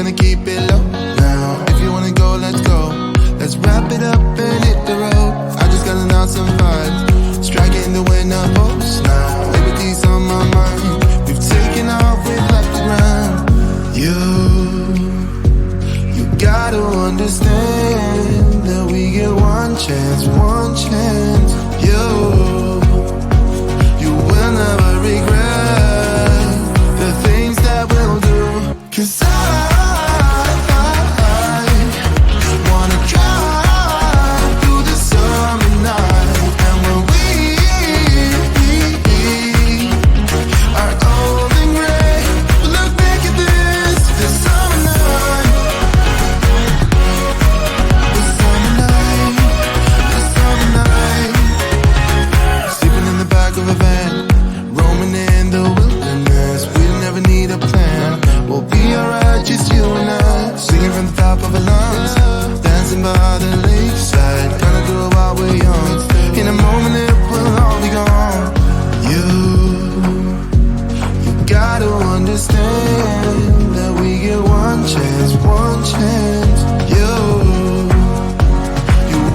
gonna keep it low now. If you wanna go, let's go. Let's wrap it up and hit the road. I just gotta announce some vibes, striking the winner post now. Liberty's on my mind. We've taken off, we've left the ground. You gotta understand that we get one chance, one chance. You will never regret the things that we'll do. 'Cause I wanna drive through the summer night. And when we are old and gray, we'll look back at this summer night. The summer night, the summer night. Sleeping in the back of a van, roaming in the wilderness. We'll never need a plan. We'll be alright, just you and I. Singing from the top of our lungs, dancing by the lakeside. Gonna do it while we're young. In a moment it will all be gone. You gotta understand that we get one chance, one chance. You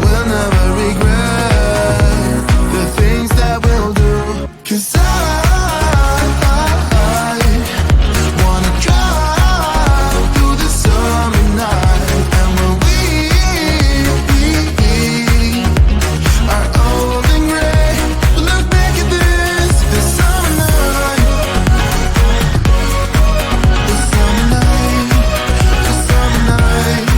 will never regret the things that we'll do. 'Cause I wanna drive through the summer night. And when we are old and gray, we'll look back at this summer night. The summer night, the summer night.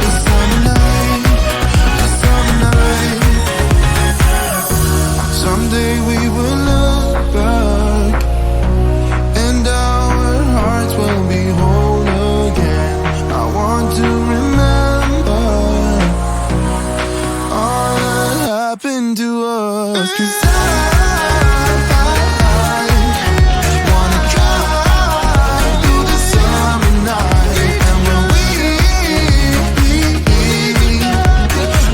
The summer night, the summer night. Someday we will look back and our hearts will be whole again. I want to remember all that happened to us. 'Cause I wanna drive through the summer night. And when we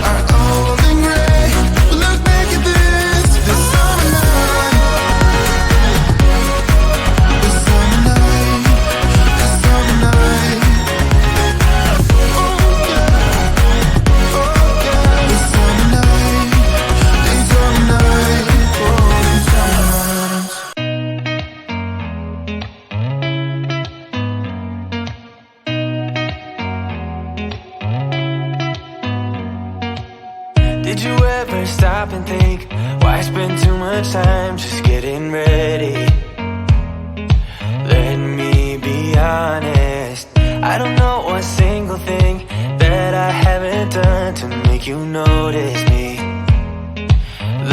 are old and gray, we'll look back at this summer night. The summer night, the summer night. Oh yeah, oh yeah. The summer night, the summer night. Oh, the summer night. Did you ever stop and think, why spend too much time just getting ready? Let me be honest, I don't know a single thing that I haven't done to make you notice me.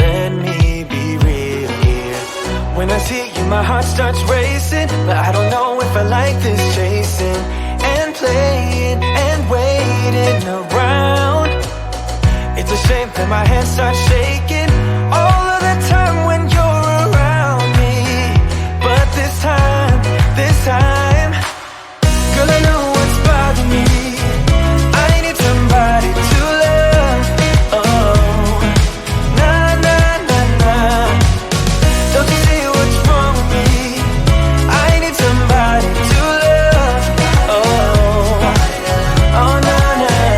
Let me be real here. When I see you, my heart starts racing, but I don't know if I like this chasing and playing and waiting around. It's a shame that my hands start shaking all of the time when you're around me. But this time, girl, I know what's bothering me. I need somebody to love. Oh, nah, nah, nah, nah. Don't you see what's wrong with me? I need somebody to love. Oh, nah, nah.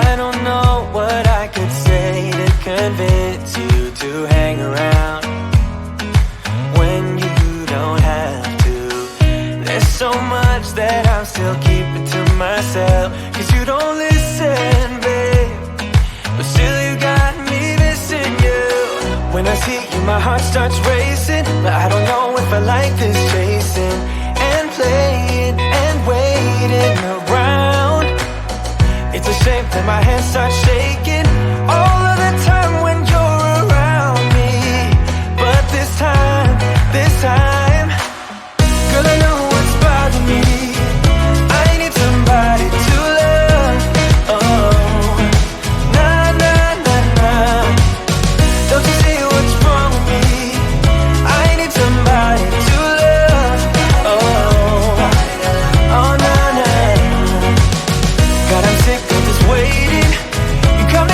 I don't know what I could say to convince you to hang around when you don't have to. There's so much that I'm still keeping to myself, 'cause you don't listen, babe. But still you got me missing you. When I see you, my heart starts racing, but I don't know if I like this chasing and playing and waiting around. It's a shame that my hands start shaking all of the time when you're around me. But this time, girl, I know what's bothering me. I need somebody to love. Oh, nah, nah, nah, nah. Don't you see what's wrong with me? I need somebody to love. Oh, oh, nah, nah. God, I'm sick of this waiting. You come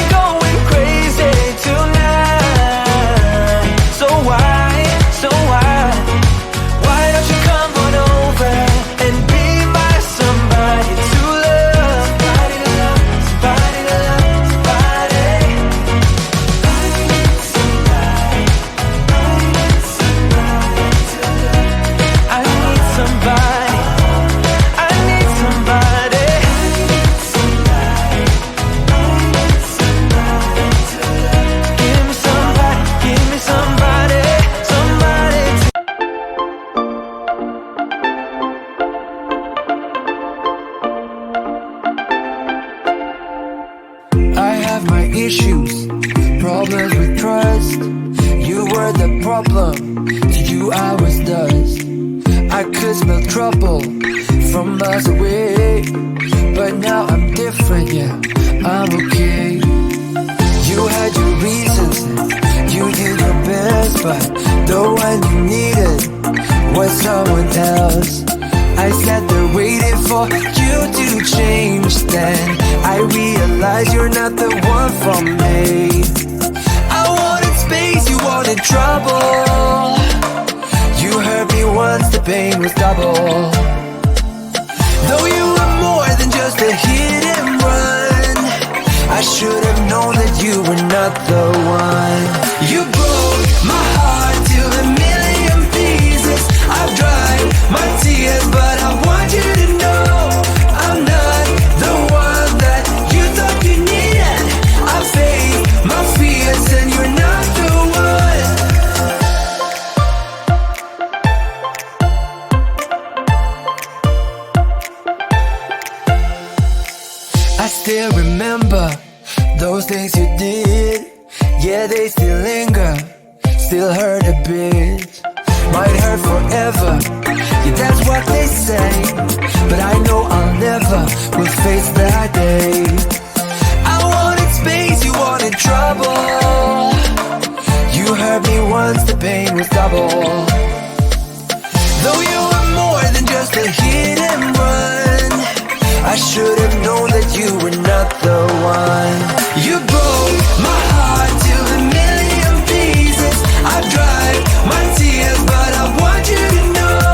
a problem, to you I was dust. I could smell trouble from miles away, but now I'm different, yeah, I'm okay. You had your reasons, you did your best, but the one you needed was someone else. I sat there waiting for you to change. Then I realized you're not the one for me. I wanted space, you wanted trouble. You hurt me once, the pain was double. Though you were more than just a hit and run, I should have known that you were not the one. You broke my heart to a million pieces. I've dried my tears, but I want you to know I'm not the one that you thought you needed. I faced my fears and you're not the one. I still remember those things you did. Yeah, they still linger, still hurt a bit. Might hurt forever, yeah, that's what they say. But I know I'll never will face that day. I wanted space, you wanted trouble. You hurt me once, the pain was double. Though you were more than just a hit and run, I should have known that you were not the one. You broke my heart to a million pieces. I've dried my tears, but I want you to know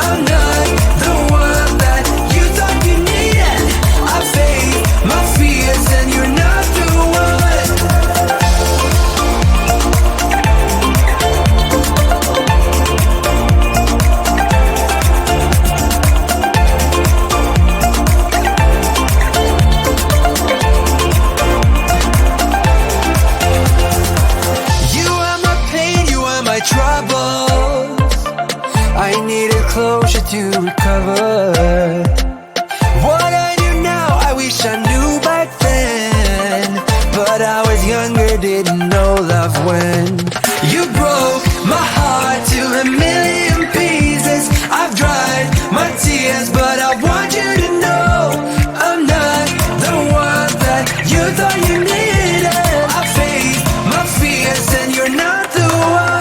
I'm not the one that you thought you needed. I faced my fears and you're not the one. Troubles, I needed closure to recover. What I knew now, I wish I knew back then. But I was younger, didn't know love when. You broke my heart to a million pieces. I've dried my tears, but I want you to know I'm not the one that you thought you needed. I faced my fears and you're not the one.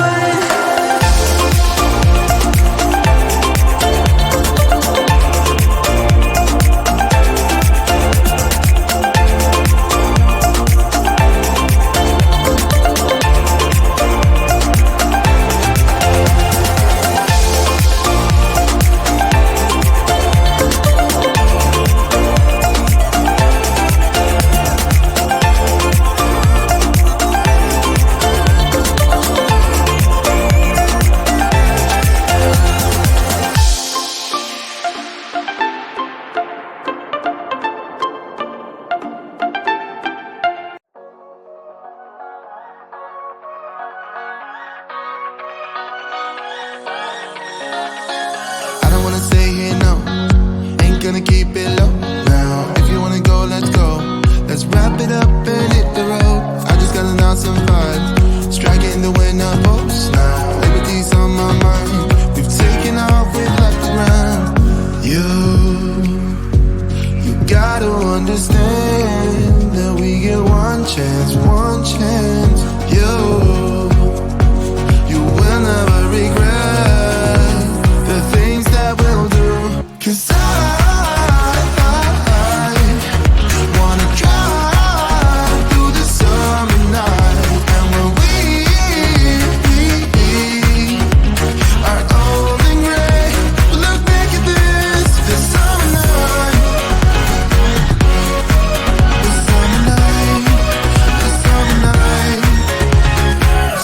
Gonna keep it low now. If you wanna go, let's go. Let's wrap it up and hit the road. I just got an awesome vibe, striking the winner post now. Liberty's on my mind. We've taken off, we've left the ground. You gotta understand that we get one chance, one chance. You will never regret the things that we'll do. 'Cause I wanna drive through the summer night. And when we are old and gray, look back at this summer night. The summer night, the summer night.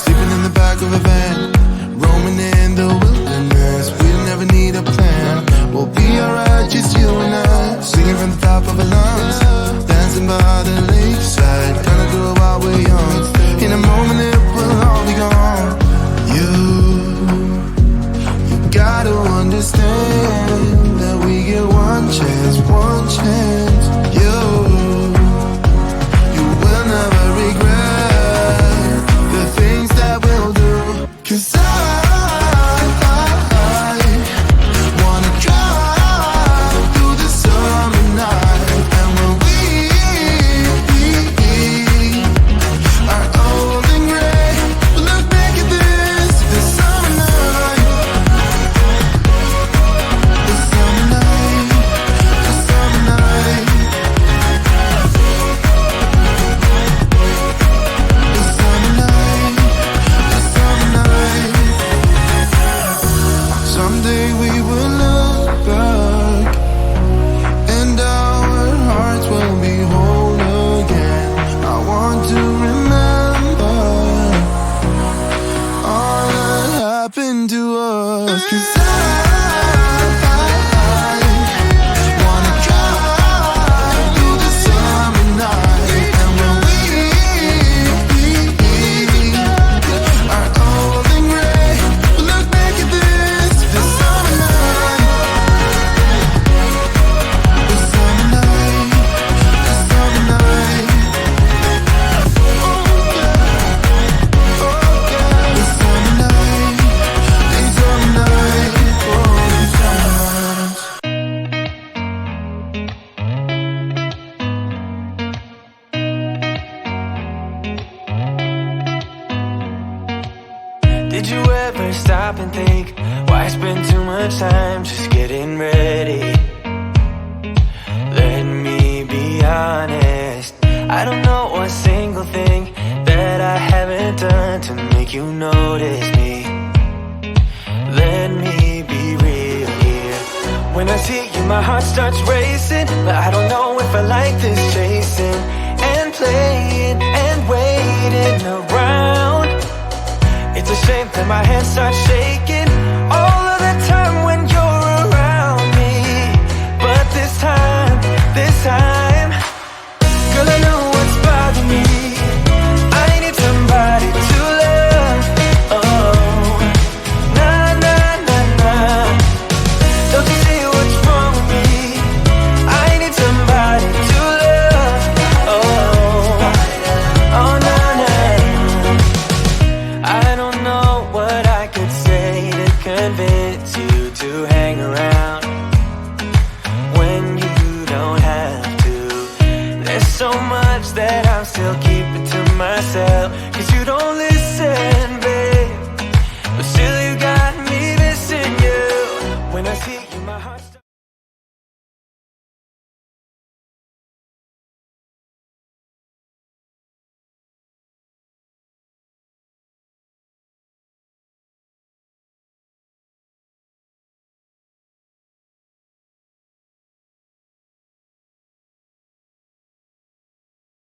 Sleeping in the back of a van, roaming in the wilderness. We'll never need a plan. We'll be alright, just you and I. Singing from the top of our lungs, dancing by the lakeside. Gonna do it while we're young. In a moment it will all be gone. You gotta understand that we get one chance, one chance. You will never regret the things that we'll do. Did you ever stop and think, why spend too much time just getting ready? Let me be honest, I don't know a single thing that I haven't done to make you notice me. Let me be real here. When I see you, my heart starts racing, but I don't know if I like this chasing and playing and waiting around. It's a shame that my hands start shaking all of the time.